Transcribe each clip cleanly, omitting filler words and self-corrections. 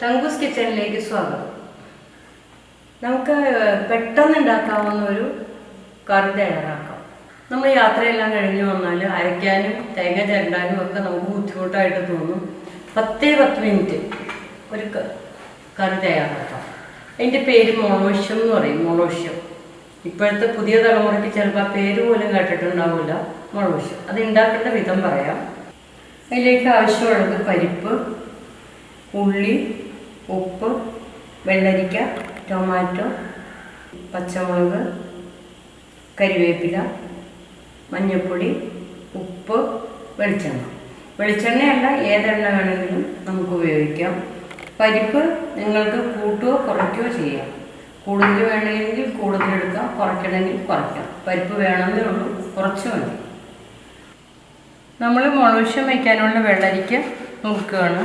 തങ്കൂസ് കിച്ചണിലേക്ക് സ്വാഗതം. നമുക്ക് പെട്ടെന്ന് ഉണ്ടാക്കാവുന്ന ഒരു കറി തയ്യാറാക്കാം. നമ്മൾ യാത്രയെല്ലാം കഴിഞ്ഞ് വന്നാൽ അരയ്ക്കാനും തേങ്ങ ചിരണ്ടാനും ഒക്കെ നമുക്ക് ബുദ്ധിമുട്ടായിട്ട് തോന്നും. 10 മിനിറ്റ് ഒരു കറി തയ്യാറാക്കാം. അതിൻ്റെ പേര് മോണോഷ്യം എന്ന് പറയും. മോണോഷ്യം ഇപ്പോഴത്തെ പുതിയ തലമുറയ്ക്ക് ചിലപ്പോൾ ആ പേര് പോലും കേട്ടിട്ടുണ്ടാവില്ല. മോണോഷ്യം അത് ഉണ്ടാക്കേണ്ട വിധം പറയാം. അതിലേക്ക് ആവശ്യമുള്ളത് പരിപ്പ്, ഉള്ളി, ഉപ്പ്, വെള്ളരിക്ക, ടൊമാറ്റോ, പച്ചമുളക്, കരിവേപ്പില, മഞ്ഞൾപ്പൊടി, ഉപ്പ്, വെളിച്ചെണ്ണ. വെളിച്ചെണ്ണയല്ല ഏതെണ്ണ വേണമെങ്കിലും നമുക്ക് ഉപയോഗിക്കാം. പരിപ്പ് നിങ്ങൾക്ക് കൂട്ടുകയോ കുറയ്ക്കുകയോ ചെയ്യാം. കൂടുതൽ വേണമെങ്കിൽ കൂടുതലെടുക്കാം, കുറയ്ക്കണമെങ്കിൽ കുറയ്ക്കാം. പരിപ്പ് വേണമെന്നേ ഉള്ളൂ, കുറച്ച് മതി. നമ്മൾ മോണോഷ്യം വയ്ക്കാനുള്ള വെള്ളരിക്ക നോക്കുകയാണ്.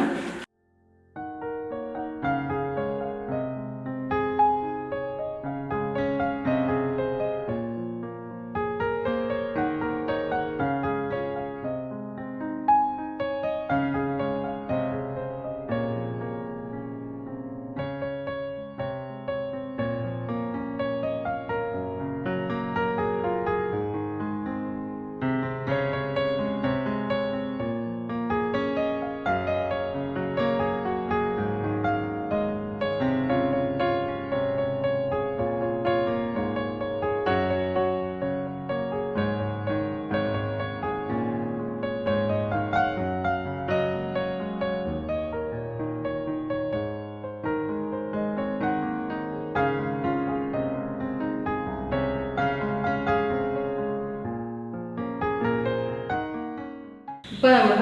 ഇപ്പോൾ നമ്മൾ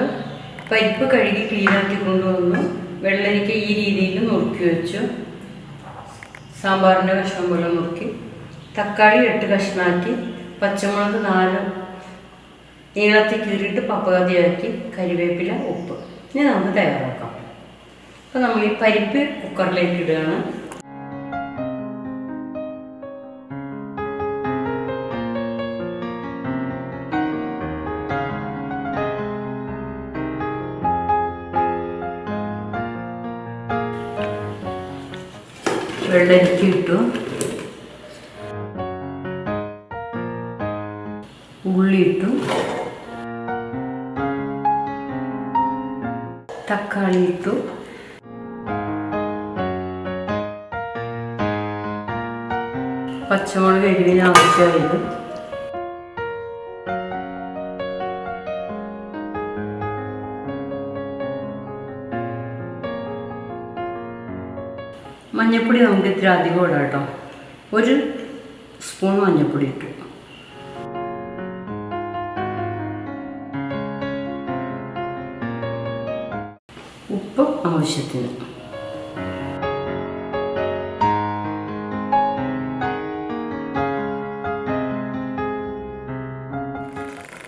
പരിപ്പ് കഴുകി ക്ലീനാക്കി കൊണ്ടുവന്നു. വെള്ളരിക്ക ഈ രീതിയിൽ നുറുക്കി വെച്ചു. സാമ്പാറിൻ്റെ കഷ്ണം പോലെ നുറുക്കി. തക്കാളി 8 കഷ്ണമാക്കി. പച്ചമുളക് 4 നീളത്തിൽ കീറിയിട്ട് പപ്പകതിയാക്കി. കരിവേപ്പില, ഉപ്പ്. ഇനി നമുക്ക് തയ്യാറാക്കാം. അപ്പോൾ നമ്മൾ ഈ പരിപ്പ് കുക്കറിലേക്ക് ഇടുകയാണ്. വെള്ളരിക്ക ഇട്ടു, ഉള്ളി ഇട്ടു, തക്കാളി ഇട്ടു, പച്ചമുളക് എരിവിന് ആവശ്യമായത്, മഞ്ഞൾപ്പൊടി നമുക്ക് ഇത്തിരി അധികം ഇടാം കേട്ടോ. 1 സ്പൂൺ മഞ്ഞൾപ്പൊടി ഇട്ടു. ഉപ്പ് ആവശ്യത്തിന്.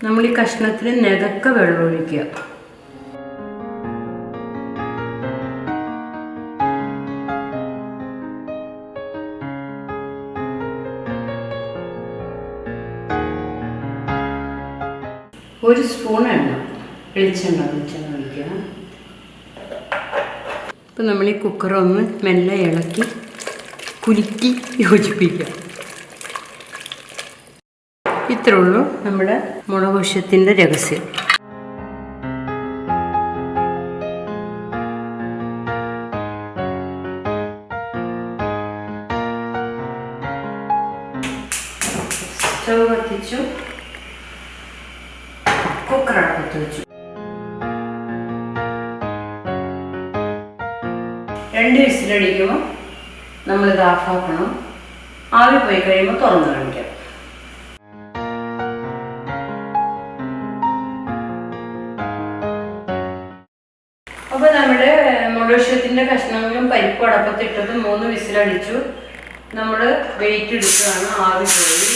നമ്മൾ ഈ കഷ്ണത്തിന് നികക്ക വെള്ളം ഒഴിക്കുക. ഒരു സ്പൂൺ എണ്ണ, വെളിച്ചെണ്ണ ഒഴിക്കുക. ഇപ്പം നമ്മൾ ഈ കുക്കറൊന്ന് മെല്ലെ ഇളക്കി കുലുക്കി യോജിപ്പിക്കുക. ഇത്രേ ഉള്ളൂ നമ്മുടെ മുളകുശ്യത്തിൻ്റെ രഹസ്യം. സ്റ്റവ് കത്തിച്ചു, കുക്കർ അടുപ്പത്ത് വെച്ചു. 2 വിസിലടിക്കുമ്പോൾ നമ്മളിത് ഓഫാക്കണം. ആവി പോയി കഴിയുമ്പോൾ തുറന്ന് കാണിക്കാം. അപ്പോൾ നമ്മുടെ മോണോഷ്യത്തിൻ്റെ കഷ്ണങ്ങളും പരിപ്പും അടപ്പത്തിട്ടത് 3 വിസിലടിച്ചു. നമ്മൾ വെയിറ്റ് എടുക്കുകയാണ്. ആവി പോയി.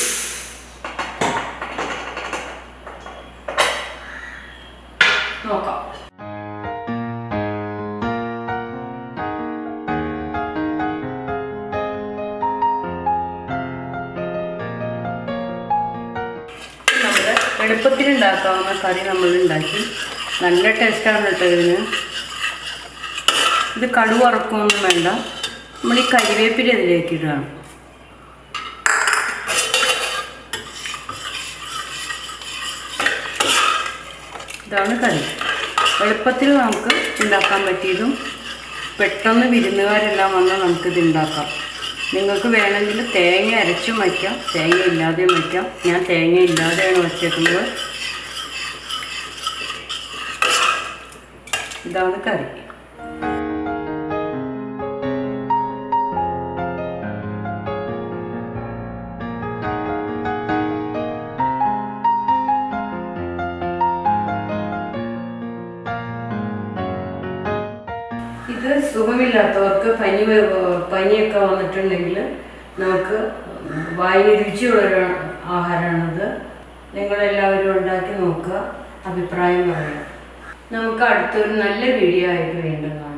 നോക്കാം. നമ്മുടെ എളുപ്പത്തിൽ ഉണ്ടാക്കാവുന്ന കറി നമ്മൾ ഉണ്ടാക്കി. നല്ല ടേസ്റ്റാണ് കേട്ടോ ഇതിന്. ഇത് കടുക് വറക്കൊന്നും വേണ്ട. നമ്മൾ ഈ കരിവേപ്പില ഇതിലേക്ക് ഇടുകയാണ്. ഇതാണ് കറി. എളുപ്പത്തിൽ നമുക്ക് ഉണ്ടാക്കാൻ പറ്റിയതും പെട്ടെന്ന് വിരുന്നുകാരെല്ലാം വന്നാൽ നമുക്കിത് ഉണ്ടാക്കാം. നിങ്ങൾക്ക് വേണമെങ്കിൽ തേങ്ങ അരച്ചും വയ്ക്കാം, തേങ്ങ ഇല്ലാതെയും വയ്ക്കാം. ഞാൻ തേങ്ങ ഇല്ലാതെയാണ് വച്ചേക്കുന്നത്. ഇതാണ് കറി. ഇത് സുഖമില്ലാത്തവർക്ക് പനിയൊക്കെ വന്നിട്ടുണ്ടെങ്കിൽ നമുക്ക് വായിന് രുചിയുള്ളൊരു ആഹാരമാണിത്. നിങ്ങളെല്ലാവരും ഉണ്ടാക്കി നോക്കുക, അഭിപ്രായം പറയാം. നമുക്ക് അടുത്തൊരു നല്ല വീഡിയോ ആയിട്ട് വീണ്ടും കാണാം.